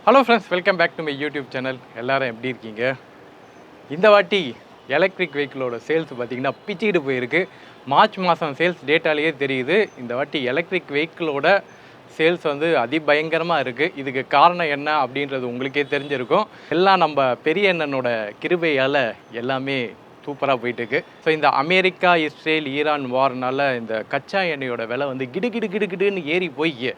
Hello friends, welcome back to my YouTube channel. எல்லாரும் எப்படி இருக்கீங்க? இந்த வாட்டி எலக்ட்ரிக் வெஹிக்கிளோட சேல்ஸ் பார்த்திங்கன்னா பிச்சுக்கிட்டு போயிருக்கு. மார்ச் மாதம் சேல்ஸ் டேட்டாலேயே தெரியுது. இந்த வாட்டி எலக்ட்ரிக் வெஹிக்கிளோட சேல்ஸ் வந்து அதிபயங்கரமாக இருக்குது. இதுக்கு காரணம் என்ன அப்படின்றது உங்களுக்கே தெரிஞ்சிருக்கும். எல்லாம் நம்ம பெரிய அண்ணனோட கிருபையால் எல்லாமே சூப்பராக போயிட்டுருக்கு. ஸோ இந்த அமெரிக்கா, இஸ்ரேல், ஈரான் வார்னால் இந்த கச்சா எண்ணெயோட விலை வந்து கிடுன்னு ஏறி போய்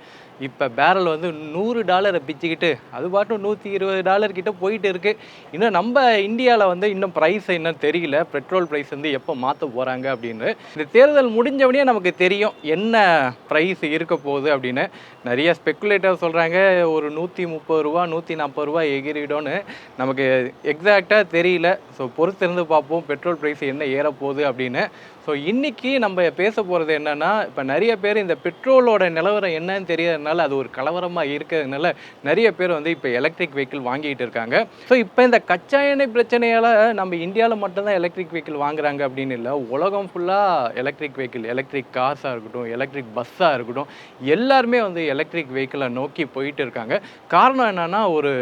இப்போ பேரல் வந்து $100 பிச்சுக்கிட்டு அது பாட்டும் $120 கிட்ட போயிட்டு இருக்குது. இன்னும் நம்ம இந்தியாவில் வந்து இன்னும் ப்ரைஸ் இன்னும் தெரியல. பெட்ரோல் ப்ரைஸ் வந்து எப்போ மாற்ற போகிறாங்க அப்படின்னு. இந்த தேர்தல் முடிஞ்சவனே நமக்கு தெரியும் என்ன ப்ரைஸ் இருக்க போகுது அப்படின்னு. நிறைய ஸ்பெக்குலேட்டர் சொல்கிறாங்க ஒரு $130 $140 எகிரிடோன்னு. நமக்கு எக்ஸாக்டாக தெரியல. ஸோ பொறுத்திருந்து பார்ப்போம் பெட்ரோல் ப்ரைஸ் என்ன ஏறப்போகுது அப்படின்னு. ஸோ இன்றைக்கி நம்ம பேச போகிறது என்னென்னா, இப்போ நிறைய பேர் இந்த பெட்ரோலோட நிலவரம் என்னன்னு தெரியறதுனால அது ஒரு கலவரமாக இருக்கிறதுனால நிறைய பேர் வந்து இப்போ எலக்ட்ரிக் வெஹிக்கிள் வாங்கிட்டு இருக்காங்க. ஸோ இப்போ இந்த கச்சா எண்ணெய் பிரச்சனையால் நம்ம இந்தியாவில் மட்டும்தான் எலக்ட்ரிக் வெஹிக்கிள் வாங்குறாங்க அப்படின்னு இல்லை. உலகம் ஃபுல்லாக எலக்ட்ரிக் வெஹிக்கிள், எலக்ட்ரிக் கார்ஸாக இருக்கட்டும், எலக்ட்ரிக் பஸ்ஸாக இருக்கட்டும், எல்லாருமே வந்து எலக்ட்ரிக் வெஹிக்கிளை நோக்கி போயிட்டு இருக்காங்க. காரணம் என்னென்னா, ஒரு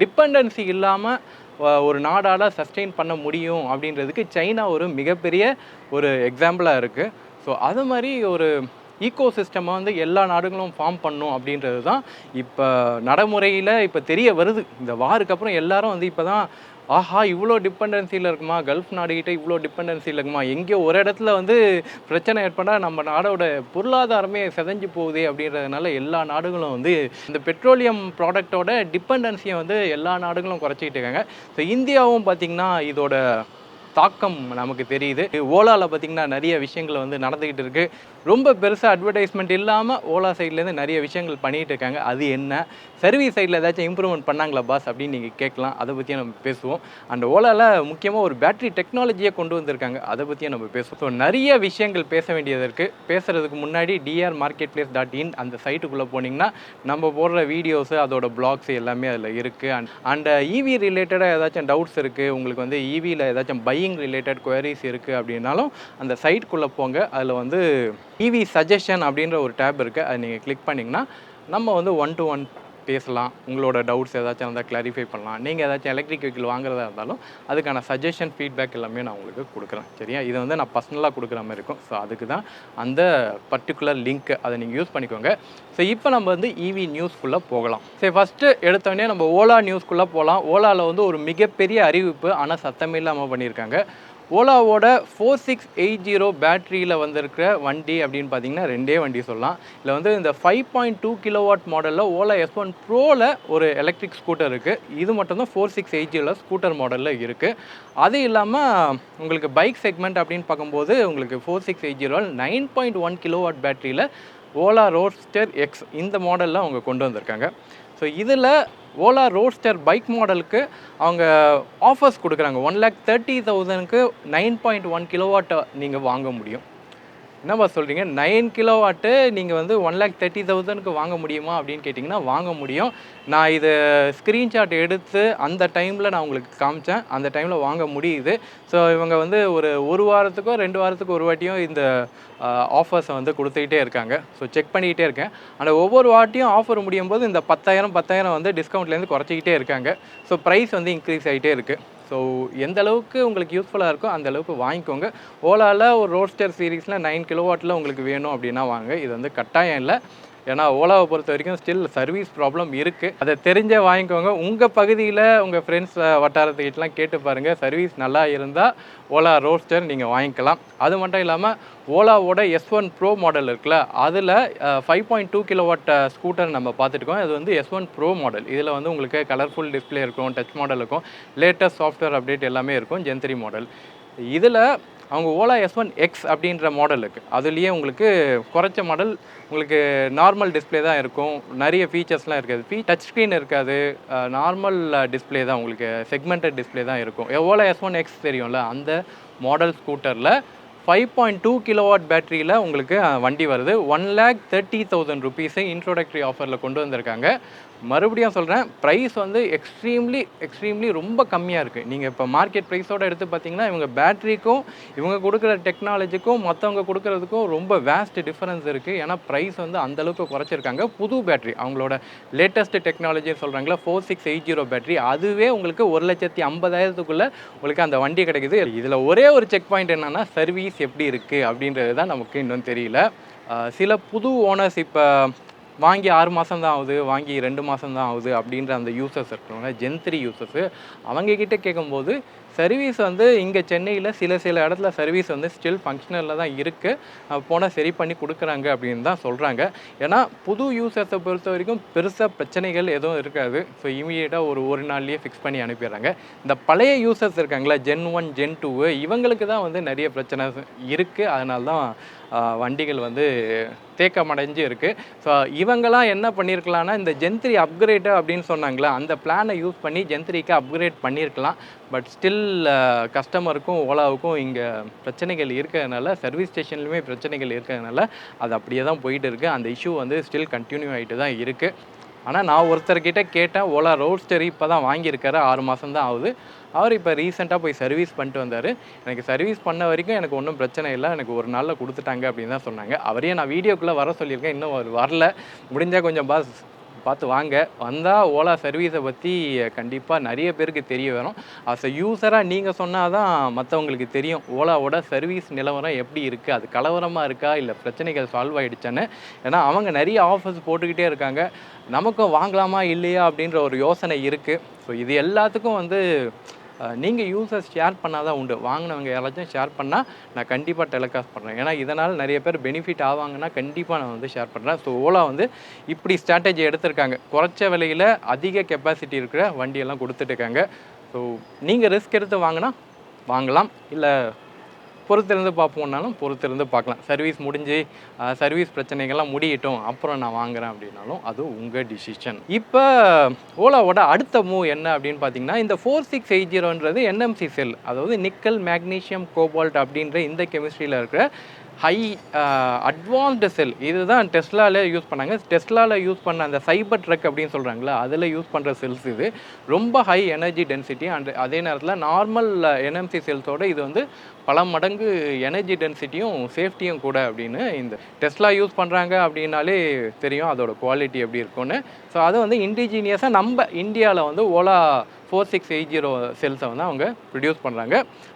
டிபெண்டன்சி இல்லாமல் ஒரு நாடால் சஸ்டெயின் பண்ண முடியும் அப்படின்றதுக்கு சைனா ஒரு மிகப்பெரிய ஒரு எக்ஸாம்பிளாக இருக்குது. ஸோ அது மாதிரி ஒரு ஈகோ சிஸ்டமை வந்து எல்லா நாடுகளும் ஃபார்ம் பண்ணும் அப்படின்றது தான் இப்போ நடைமுறையில் இப்போ தெரிய வருது. இந்த வாருக்கு அப்புறம் எல்லாரும் வந்து இப்போ தான் ஆஹா இவ்வளோ டிபெண்டன்சியில் இருக்குமா, கல்ஃப் நாடுகிட்ட இவ்வளோ டிபெண்டன்சியில் இருக்குமா, எங்கேயோ ஒரு இடத்துல வந்து பிரச்சனை ஏற்பட்டால் நம்ம நாடோட பொருளாதாரமே செதஞ்சு போகுது அப்படின்றதுனால எல்லா நாடுகளும் வந்து இந்த பெட்ரோலியம் ப்ராடக்டோட டிபெண்டன்சியை வந்து எல்லா நாடுகளும் குறைச்சிக்கிட்டு இருக்காங்க. ஸோ இந்தியாவும் பார்த்திங்கன்னா இதோட தாக்கம் நமக்கு தெரியுது. ஓலாவில் பார்த்திங்கன்னா நிறைய விஷயங்கள் வந்து நடந்துக்கிட்டு இருக்குது. ரொம்ப பெருசாக அட்வர்டைஸ்மெண்ட் இல்லாமல் ஓலா சைட்லேருந்து நிறைய விஷயங்கள் பண்ணிகிட்டு இருக்காங்க. அது என்ன, சர்வீஸ் சைடில் ஏதாச்சும் இம்ப்ரூவ்மெண்ட் பண்ணாங்களா பாஸ் அப்படின்னு நீங்கள் கேட்கலாம். அதை பற்றியும் நம்ம பேசுவோம். அண்ட் ஓலாவில் முக்கியமாக ஒரு பேட்டரி டெக்னாலஜியை கொண்டு வந்திருக்காங்க. அதை பற்றியும் நம்ம பேசுவோம். ஸோ நிறைய விஷயங்கள் பேச வேண்டியது இருக்குது. பேசுகிறதுக்கு முன்னாடி drmarketplace.in அந்த சைட்டுக்குள்ளே போனீங்கன்னா நம்ம போடுற வீடியோஸு, அதோட பிளாக்ஸ் எல்லாமே அதில் இருக்குது. அண்ட் ஈவி ரிலேட்டடாக ஏதாச்சும் டவுட்ஸ் இருக்குது, உங்களுக்கு வந்து ஈவியில் ஏதாச்சும் ரிலேட்டட் குவரிஸ் இருக்குது அப்படின்னாலும் அந்த சைட்குள்ளே போங்க. அதில் வந்து ஈவி சஜஷன் அப்படின்ற ஒரு டேப் இருக்குது. அதை நீங்கள் கிளிக் பண்ணிங்கன்னா நம்ம வந்து 1-to-1 பேசலாம். உங்களோட டவுட்ஸ் ஏதாச்சும் இருந்தால் கிளாரிஃபை பண்ணலாம். நீங்கள் ஏதாச்சும் எலக்ட்ரிக் வெஹிக்கிள் வாங்குறதா இருந்தாலும் அதுக்கான சஜஷன் ஃபீட்பேக் எல்லாமே நான் உங்களுக்கு கொடுக்குறேன். சரியா? இதை வந்து நான் பர்சனலாக கொடுக்குற மாதிரி இருக்கும். ஸோ அதுக்கு தான் அந்த பர்டிகுலர் லிங்க், அதை நீங்கள் யூஸ் பண்ணிக்கோங்க. ஸோ இப்போ நம்ம வந்து ஈவி நியூஸ்க்குள்ளே போகலாம். சரி, ஃபஸ்ட்டு எடுத்தோடனே நம்ம ஓலா நியூஸ்க்குள்ளே போகலாம். ஓலாவில் வந்து ஒரு மிகப்பெரிய அறிவிப்பு, ஆனால் சத்தமே இல்லாமல் பண்ணியிருக்காங்க. ஓலாவோட 4680 பேட்டரியில் வந்திருக்கிற வண்டி அப்படின்னு பார்த்தீங்கன்னா ரெண்டே வண்டி சொல்லலாம். இதில் வந்து இந்த 5.2 கிலோவாட் மாடலில் ஓலா S1 ப்ரோவில் ஒரு எலக்ட்ரிக் ஸ்கூட்டர் இருக்குது. இது மட்டும்தான் 4680 ஸ்கூட்டர் மாடலில் இருக்குது. அது இல்லாமல் உங்களுக்கு பைக் செக்மெண்ட் அப்படின்னு பார்க்கும்போது உங்களுக்கு 4680 9.1 கிலோவாட் பேட்டரியில் ஓலா ரோட்ஸ்டர் எக்ஸ் இந்த மாடலில் அவங்க கொண்டு வந்திருக்காங்க. ஸோ இதில் ஓலா ரோட்ஸ்டர் பைக் மாடலுக்கு அவங்க ஆஃபர்ஸ் கொடுக்குறாங்க. 1,30,000க்கு 9.1 கிலோவாட்டை நீங்கள் வாங்க முடியும். என்னப்பா சொல்கிறீங்க, 9 கிலோவாட்டு நீங்கள் வந்து 1,30,000க்கு வாங்க முடியுமா அப்படின்னு கேட்டிங்கன்னா வாங்க முடியும். நான் இது ஸ்க்ரீன்ஷாட் எடுத்து அந்த டைமில் நான் உங்களுக்கு காமிச்சேன். அந்த டைமில் வாங்க முடியுது. ஸோ இவங்க வந்து ஒரு வாரத்துக்கோ 2 வாரத்துக்கு ஒரு வாட்டியும் இந்த ஆஃபர்ஸை வந்து கொடுத்துக்கிட்டே இருக்காங்க. ஸோ செக் பண்ணிக்கிட்டே இருக்கேன். ஆனால் ஒவ்வொரு வாட்டியும் ஆஃபர் முடியும் போது இந்த 10,000 வந்து டிஸ்கவுண்ட்லேருந்து குறைச்சிக்கிட்டே இருக்காங்க. ஸோ ப்ரைஸ் வந்து இன்க்ரீஸ் ஆகிட்டே இருக்குது. ஸோ எந்த அளவுக்கு உங்களுக்கு யூஸ்ஃபுல்லாக இருக்கோ அந்த அளவுக்கு வாங்கிக்கோங்க. ஓலாவில் ஒரு ரோட்ஸ்டர் சீரீஸில் 9 கிலோவாட்டில் உங்களுக்கு வேணும் அப்படின்னா வாங்க. இது வந்து கட்டாயம் இல்லை. ஏன்னா ஓலாவை பொறுத்த வரைக்கும் ஸ்டில் சர்வீஸ் ப்ராப்ளம் இருக்குது. அதை தெரிஞ்சே வாங்கிக்கோங்க. உங்கள் பகுதியில் உங்கள் ஃப்ரெண்ட்ஸ் வட்டாரத்துக்கிட்டலாம் கேட்டு பாருங்கள். சர்வீஸ் நல்லா இருந்தால் ஓலா ரோட்ஸ்டர் நீங்கள் வாங்கிக்கலாம். அது மட்டும் இல்லாமல் ஓலாவோட S1 ப்ரோ மாடல் இருக்குல்ல, அதில் 5.2 கிலோவாட் ஸ்கூட்டர் நம்ம பார்த்துருக்கோம். அது வந்து S1 ப்ரோ மாடல். இதில் வந்து உங்களுக்கு கலர்ஃபுல் டிஸ்பிளே இருக்கும், டச் மாடல் இருக்கும், லேட்டஸ்ட் சாஃப்ட்வேர் அப்டேட் எல்லாமே இருக்கும். Gen 3 model. இதில் அவங்க ஓலா S1 எக்ஸ் அப்படின்ற மாடல் இருக்குது. அதுலேயே உங்களுக்கு குறைச்ச மாடல், உங்களுக்கு நார்மல் டிஸ்பிளே தான் இருக்கும். நிறைய ஃபீச்சர்ஸ்லாம் இருக்காது. டச் ஸ்க்ரீன் இருக்காது. நார்மல் டிஸ்பிளே தான், உங்களுக்கு செக்மெண்டட் டிஸ்பிளே தான் இருக்கும். ஓலா S1 எக்ஸ் தெரியும்ல, அந்த மாடல் ஸ்கூட்டரில் 5.2 கிலோவாட் பேட்டரியில் உங்களுக்கு வண்டி வருது. 1,30,000 ருபீஸை இன்ட்ரோடக்டரி ஆஃபரில் கொண்டு வந்திருக்காங்க. மறுபடியும் சொல்கிறேன், ப்ரைஸ் வந்து எக்ஸ்ட்ரீம்லி ரொம்ப கம்மியாக இருக்குது. நீங்கள் இப்போ மார்க்கெட் ப்ரைஸோடு எடுத்து பார்த்தீங்கன்னா இவங்க பேட்டரிக்கும் இவங்க கொடுக்குற டெக்னாலஜிக்கும் மற்றவங்க கொடுக்குறதுக்கும் ரொம்ப வேஸ்ட் டிஃபரன்ஸ் இருக்குது. ஏன்னா ப்ரைஸ் வந்து அந்தளவுக்கு குறைச்சிருக்காங்க. புது பேட்டரி அவங்களோட லேட்டஸ்ட் டெக்னாலஜின்னு சொல்கிறாங்களா 4680 பேட்டரி, அதுவே உங்களுக்கு 1,50,000க்குள்ளே உங்களுக்கு அந்த வண்டி கிடைக்குது. இதில் ஒரே ஒரு செக் பாயிண்ட் என்னென்னா சர்வீஸ் எப்படி இருக்குது அப்படின்றது தான் நமக்கு இன்னும் தெரியல. சில புது ஓனர்ஸ் இப்போ வாங்கி 6 மாதம் தான் ஆகுது, வாங்கி 2 மாதம் தான் ஆகுது அப்படின்ற அந்த யூசர்ஸ் இருக்கிறவங்க ஜென் 3 யூசர்ஸு அவங்கக்கிட்ட கேட்கும்போது சர்வீஸ் வந்து இங்கே சென்னையில் சில இடத்துல சர்வீஸ் வந்து ஸ்டில் ஃபங்க்ஷனலில் தான் இருக்குது, போனால் சரி பண்ணி கொடுக்குறாங்க அப்படின்னு தான் சொல்கிறாங்க. ஏன்னா புது யூசர்ஸை பொறுத்த வரைக்கும் பெருசாக பிரச்சனைகள் எதுவும் இருக்காது. ஸோ இமீடியட்டாக ஒரு நாள்லேயே ஃபிக்ஸ் பண்ணி அனுப்பிடுறாங்க. இந்த பழைய யூசர்ஸ் இருக்காங்களா ஜென் 1 ஜென் 2 இவங்களுக்கு தான் வந்து நிறைய பிரச்சனை இருக்குது. அதனால தான் வண்டிகள் வந்து தேக்கமடைஞ்சு இருக்குது. ஸோ இவங்கெல்லாம் என்ன பண்ணியிருக்கலாம்னா இந்த ஜென் 3 அப்கிரேடு அப்படின்னு சொன்னாங்களா அந்த பிளானை யூஸ் பண்ணி ஜென் 3க்கு அப்கிரேட் பண்ணியிருக்கலாம். பட் ஸ்டில் கஸ்டமருக்கும் ஓலாவுக்கும் இங்கே பிரச்சனைகள் இருக்கிறதுனால சர்வீஸ் ஸ்டேஷன்லையுமே பிரச்சனைகள் இருக்கிறதுனால அது அப்படியே தான் போயிட்டு இருக்குது. அந்த இஷ்யூ வந்து ஸ்டில் கண்டினியூ ஆகிட்டு தான் இருக்குது. ஆனால் நான் ஒருத்தர்கிட்ட கேட்டேன், ஓலா ரோட்ஸ்டர் இப்போ தான் வாங்கியிருக்காரு, 6 மாதம் தான் ஆகுது. அவர் இப்போ ரீசெண்டாக போய் சர்வீஸ் பண்ணிட்டு வந்தார். எனக்கு சர்வீஸ் பண்ண வரைக்கும் எனக்கு ஒன்றும் பிரச்சனை இல்லை, எனக்கு ஒரு நாளில் கொடுத்துட்டாங்க அப்படின்னு தான் சொன்னாங்க. அவரையே நான் வீடியோக்குள்ளே வர சொல்லியிருக்கேன், இன்னும் அவர் வரல. முடிஞ்சால் கொஞ்சம் பார்த்து வாங்க. வந்தால் ஓலா சர்வீஸை பற்றி கண்டிப்பாக நிறைய பேருக்கு தெரிய வரும். அஸ் அ யூஸராக நீங்கள் சொன்னால் தான் மற்றவங்களுக்கு தெரியும் ஓலாவோட சர்வீஸ் நிலவரம் எப்படி இருக்குது, அது கலவரமாக இருக்கா இல்லை பிரச்சனைகள் சால்வ் ஆகிடுச்சான்னு. ஏன்னா அவங்க நிறைய ஆஃபர்ஸ் போட்டுக்கிட்டே இருக்காங்க. நமக்கும் வாங்கலாமா இல்லையா அப்படின்ற ஒரு யோசனை இருக்குது. ஸோ இது எல்லாத்துக்கும் வந்து நீங்கள் யூசர்ஸ் ஷேர் பண்ணால் தான் உண்டு. வாங்கினவங்க யாராச்சும் ஷேர் பண்ணால் நான் கண்டிப்பாக டெலிகாஸ்ட் பண்ணுறேன். ஏன்னா இதனால் நிறைய பேர் பெனிஃபிட் ஆவாங்கன்னா கண்டிப்பாக நான் வந்து ஷேர் பண்ணுறேன். ஸோ ஓலா வந்து இப்படி ஸ்ட்ராட்டஜி எடுத்திருக்காங்க. குறைச்ச விலையில் அதிக கெப்பாசிட்டி இருக்கிற வண்டியெல்லாம் கொடுத்துட்ருக்காங்க. ஸோ நீங்கள் ரிஸ்க் எடுத்து வாங்கினா வாங்கலாம், இல்லை பொறுத்திருந்து பார்ப்போம்னாலும் பொறுத்திருந்து பார்க்கலாம். சர்வீஸ் முடிஞ்சு சர்வீஸ் பிரச்சனைகள்லாம் முடியட்டும் அப்புறம் நான் வாங்குகிறேன் அப்படின்னாலும் அது உங்கள் டிசிஷன். இப்போ ஓலாவோட அடுத்த மூவ் என்ன அப்படின்னு பார்த்தீங்கன்னா இந்த 4680ன்றது என்எம்சி செல், அதாவது நிக்கல் மேக்னீஷியம் கோபால்ட் அப்படின்ற இந்த கெமிஸ்ட்ரியில் இருக்கிற ஹை அட்வான்ஸ்டு செல். இதுதான் டெஸ்லாவில் யூஸ் பண்ணாங்க. டெஸ்லாவில் யூஸ் பண்ண அந்த சைபர் ட்ரக் அப்படின்னு சொல்கிறாங்களா அதில் யூஸ் பண்ணுற செல்ஸ். இது ரொம்ப ஹை எனர்ஜி டென்சிட்டி அண்ட் அதே நேரத்தில் நார்மல் என்எம்சி செல்ஸோடு இது வந்து பல மடங்கு எனர்ஜி டென்சிட்டியும் சேஃப்டியும் கூட அப்படின்னு இந்த டெஸ்லா யூஸ் பண்ணுறாங்க அப்படின்னாலே தெரியும் அதோட குவாலிட்டி எப்படி இருக்கும்னு. ஸோ அதை வந்து இண்டிஜீனியஸாக நம்ம இந்தியாவில் வந்து ஓலா 4680 செல்ஸை வந்து அவங்க ப்ரொடியூஸ் பண்ணுறாங்க.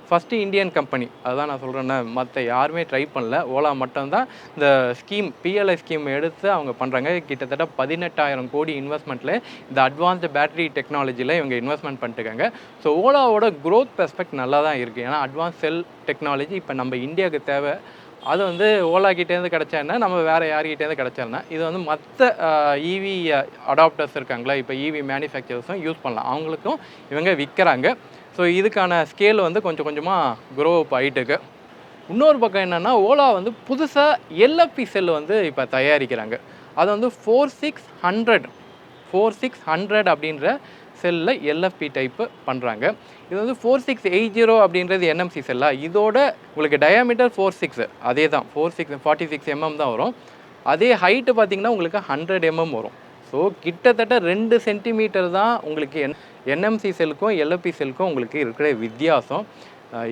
ஃபஸ்ட்டு இந்தியன் கம்பெனி, அதுதான் நான் சொல்கிறேன்னா மற்ற யாருமே ட்ரை பண்ணல, ஓலா மட்டும்தான் இந்த ஸ்கீம் பிஎல்ஐ ஸ்கீம் எடுத்து அவங்க பண்ணுறாங்க. கிட்டத்தட்ட 18,000 கோடி இன்வெஸ்ட்மெண்ட்டில் இந்த அட்வான்ஸ்டு பேட்டரி டெக்னாலஜியில் இவங்க இன்வெஸ்ட்மெண்ட் பண்ணிட்டுருக்காங்க. ஸோ ஓலாவோட க்ரோத் பெர்ஸ்பெக்ட் நல்லா தான் இருக்குது. ஏன்னா அட்வான்ஸ் செல் டெக்னாலஜி இப்போ நம்ம இந்தியாவுக்கு தேவை. அது வந்து ஓலா கிட்டேருந்து கிடச்சாருன்னா நம்ம வேறு யார்கிட்டேருந்து கிடச்சாருன்னா இது வந்து மற்ற இவி அடாப்டர்ஸ் இருக்காங்களா இப்போ இவி மேனுஃபேக்சரர்ஸும் யூஸ் பண்ணலாம், அவங்களுக்கும் இவங்க விற்கிறாங்க. ஸோ இதுக்கான ஸ்கேல் வந்து கொஞ்சம் கொஞ்சமாக க்ரோ அப் ஆகிட்டு இருக்கு. இன்னொரு பக்கம் என்னென்னா ஓலா வந்து புதுசாக எல்எஃப்பி செல் வந்து இப்போ தயாரிக்கிறாங்க. அது வந்து 4600 அப்படின்ற செல்லில் எல்எஃப்பி டைப்பு பண்ணுறாங்க. இது வந்து 4680 அப்படின்றது என்எம்சி செல்லா, இதோட உங்களுக்கு டயாமீட்டர் 46 அதே தான் 46 mm தான் வரும். அதே ஹைட்டு பார்த்திங்கன்னா உங்களுக்கு 100 mm வரும். ஸோ கிட்டத்தட்ட 2 சென்டிமீட்டர் தான் உங்களுக்கு என்எம்சி செல்லுக்கும் எல்எஃப்பி செல்லுக்கும் உங்களுக்கு இருக்கிற வித்தியாசம்.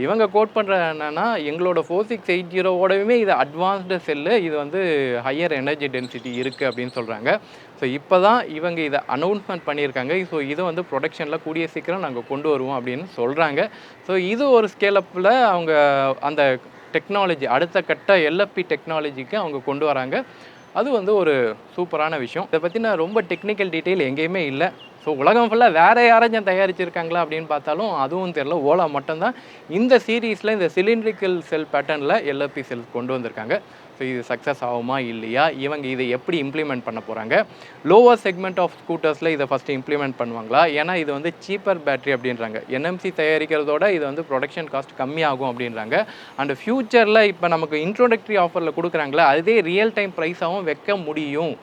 இவங்க கோட் பண்ணுற என்னென்னா எங்களோட 4680ஓடவே இது அட்வான்ஸ்டு செல்லு, இது வந்து ஹையர் எனர்ஜி டென்சிட்டி இருக்குது அப்படின்னு சொல்கிறாங்க. ஸோ இப்போ தான் இவங்க இதை அனௌன்ஸ்மெண்ட் பண்ணியிருக்காங்க. ஸோ இதை வந்து ப்ரொடக்ஷனில் கூடிய சீக்கிரம் நாங்கள் கொண்டு வருவோம் அப்படின்னு சொல்கிறாங்க. ஸோ இது ஒரு ஸ்கேலப்பில் அவங்க அந்த டெக்னாலஜி அடுத்த கட்ட எல்எஃப்பி டெக்னாலஜிக்கு அவங்க கொண்டு வராங்க. அது வந்து ஒரு சூப்பரான விஷயம். இதை பற்றி நான் ரொம்ப டெக்னிக்கல் டீட்டெயில் எங்கேயுமே இல்லை. ஸோ உலகம் ஃபுல்லாக வேறு யாராச்சும் தயாரிச்சிருக்காங்களா அப்படின்னு பார்த்தாலும் அதுவும் தெரில. ஓலா மட்டும்தான் இந்த சீரீஸில் இந்த சிலிண்ட்ரிக்கல் செல் பேட்டர்னில் எல்எஃப்பி செல் கொண்டு வந்திருக்காங்க. ஸோ இது சக்ஸஸ் ஆகுமா இல்லையா, இவங்க இதை எப்படி இம்ப்ளிமெண்ட் பண்ண போகிறாங்க, லோவர் செக்மெண்ட் ஆஃப் ஸ்கூட்டர்ஸில் இதை ஃபஸ்ட்டு இம்ப்ளிமெண்ட் பண்ணுவாங்களா, ஏன்னா இது வந்து சீப்பர் பேட்டரி அப்படின்றாங்க. என்எம்சி தயாரிக்கிறதோட இது வந்து ப்ரொடக்ஷன் காஸ்ட் கம்மியாகும் அப்படின்றாங்க. அண்ட் ஃப்யூச்சரில் இப்போ நமக்கு இன்ட்ரோடக்டரி ஆஃபரில் கொடுக்குறாங்களா அதே ரியல் டைம் ப்ரைஸாகவும் வைக்க முடியும்.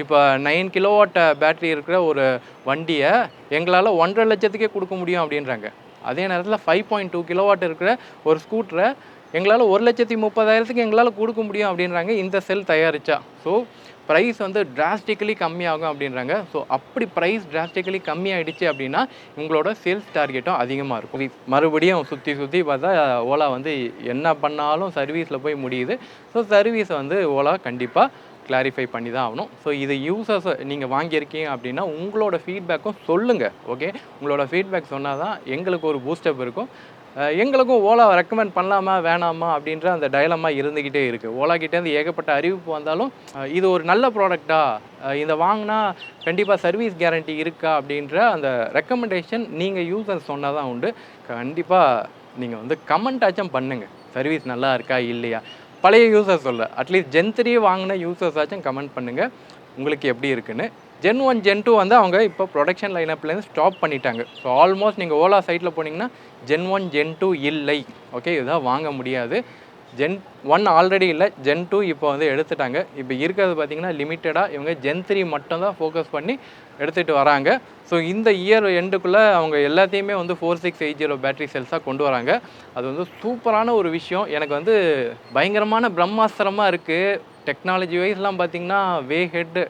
இப்போ 9 கிலோவாட் பேட்டரி இருக்கிற ஒரு வண்டியை எங்களால் 1.5 லட்சத்துக்கே கொடுக்க முடியும் அப்படின்றாங்க. அதே நேரத்தில் 5.2 கிலோவாட் இருக்கிற ஒரு ஸ்கூட்டரை எங்களால் 1,30,000க்கு எங்களால் கொடுக்க முடியும் அப்படின்றாங்க இந்த செல் தயாரித்தா. ஸோ ப்ரைஸ் வந்து டிராஸ்டிக்கலி கம்மியாகும் அப்படின்றாங்க. ஸோ அப்படி ப்ரைஸ் டிராஸ்டிக்கலி கம்மியாயிடுச்சு அப்படின்னா உங்களோட சேல்ஸ் டார்கெட்டும் அதிகமாக இருக்கும். மறுபடியும் சுற்றி சுற்றி பார்த்தா ஓலா வந்து என்ன பண்ணாலும் சர்வீஸில் போய் முடியுது. ஸோ சர்வீஸை வந்து ஓலா கண்டிப்பாக கிளாரிஃபை பண்ணி தான் ஆகணும். ஸோ இது யூசர்ஸ் நீங்கள் வாங்கியிருக்கீங்க அப்படின்னா உங்களோட ஃபீட்பேக்கும் சொல்லுங்கள். ஓகே, உங்களோட ஃபீட்பேக் சொன்னால் தான் எங்களுக்கு ஒரு பூஸ்டப் இருக்கும். எங்களுக்கும் ஓலாவை ரெக்கமெண்ட் பண்ணலாமா வேணாமா அப்படின்ற அந்த டயலமா இருந்துக்கிட்டே இருக்குது. ஓலா கிட்டேருந்து ஏகப்பட்ட அறிவிப்பு வந்தாலும் இது ஒரு நல்ல ப்ராடக்டா, இதை வாங்கினா கண்டிப்பாக சர்வீஸ் கேரண்டி இருக்கா அப்படின்ற அந்த ரெக்கமெண்டேஷன் நீங்கள் யூசர் சொன்னால் தான் உண்டு. கண்டிப்பாக நீங்கள் வந்து கமெண்ட் ஆச்சும் பண்ணுங்கள், சர்வீஸ் நல்லா இருக்கா இல்லையா. பழைய யூசர்ஸ் சொல்ல அட்லீஸ்ட் Gen 3 வாங்கின யூசர்ஸ் ஆச்சும் கமெண்ட் பண்ணுங்கள் உங்களுக்கு எப்படி இருக்குன்னு. Gen 1 Gen 2 வந்து அவங்க இப்போ ப்ரொடக்ஷன் லைனப்லேருந்து ஸ்டாப் பண்ணிட்டாங்க. ஸோ ஆல்மோஸ்ட் நீங்கள் ஓலா சைட்டில் போனீங்கன்னா Gen 1 Gen 2 இல்லை. ஓகே, இதுதான் வாங்க முடியாது. Gen 1 ஆல்ரெடி இல்லை, Gen 2 இப்போ வந்து எடுத்துட்டாங்க. இப்போ இருக்கிறது பார்த்திங்கன்னா லிமிட்டடாக இவங்க Gen 3 மட்டும் தான் ஃபோக்கஸ் பண்ணி எடுத்துகிட்டு வராங்க. ஸோ இந்த இயர் எண்டுக்குள்ளே அவங்க எல்லாத்தையுமே வந்து 4680 பேட்டரி செல்ஸாக கொண்டு வராங்க. அது வந்து சூப்பரான ஒரு விஷயம். எனக்கு வந்து பயங்கரமான பிரம்மாஸ்திரமாக இருக்குது. டெக்னாலஜி வைஸ்லாம் பார்த்திங்கன்னா வே ஹெட்.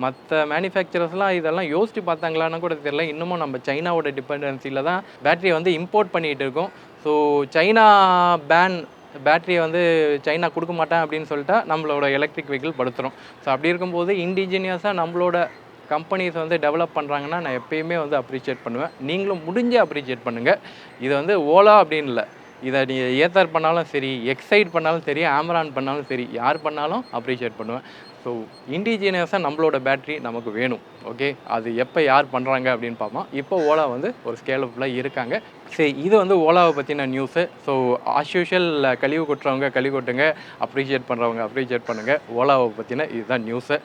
மற்ற மேனுஃபேக்சரர்ஸ்லாம் இதெல்லாம் யோசித்து பார்த்தாங்களான்னு கூட தெரியல. இன்னமும் நம்ம சைனாவோட டிபெண்டன்சியில் தான் பேட்டரியை வந்து இம்போர்ட் பண்ணிகிட்டு இருக்கோம். ஸோ சைனா பேட்டரியை வந்து சைனா கொடுக்க மாட்டேன் அப்படின்னு சொல்லிட்டா நம்மளோட எலக்ட்ரிக் வெஹிக்கிள் படுத்துகிறோம். ஸோ அப்படி இருக்கும்போது இண்டிஜினியஸாக நம்மளோட கம்பெனிஸ் வந்து டெவலப் பண்ணுறாங்கன்னா நான் எப்பயுமே வந்து அப்ரிஷியேட் பண்ணுவேன். நீங்களும் முடிஞ்சு அப்ரிஷியேட் பண்ணுங்கள். இது வந்து ஓலா அப்படின்னு இல்லை, இதை நீங்கள் ஏத்தர் பண்ணாலும் சரி, எக்ஸைட் பண்ணாலும் சரி, ஆமரான் பண்ணாலும் சரி, யார் பண்ணாலும் அப்ரிஷியேட் பண்ணுவேன். ஸோ இண்டிஜினியஸாக நம்மளோட பேட்ரி நமக்கு வேணும். ஓகே, அது எப்போ யார் பண்ணுறாங்க அப்படின்னு பார்ப்போம். இப்போ ஓலா வந்து ஒரு ஸ்கேலப்பில் இருக்காங்க. சரி, இது வந்து ஓலாவை பற்றின நியூஸு. ஸோ ஆஸ்யூஷுவல் கழிவு கொட்டுறவங்க கழிவு கொட்டுங்க, அப்ரிஷியேட் பண்ணுறவங்க அப்ரிஷியேட் பண்ணுங்கள். ஓலாவை பற்றின இதுதான் நியூஸு.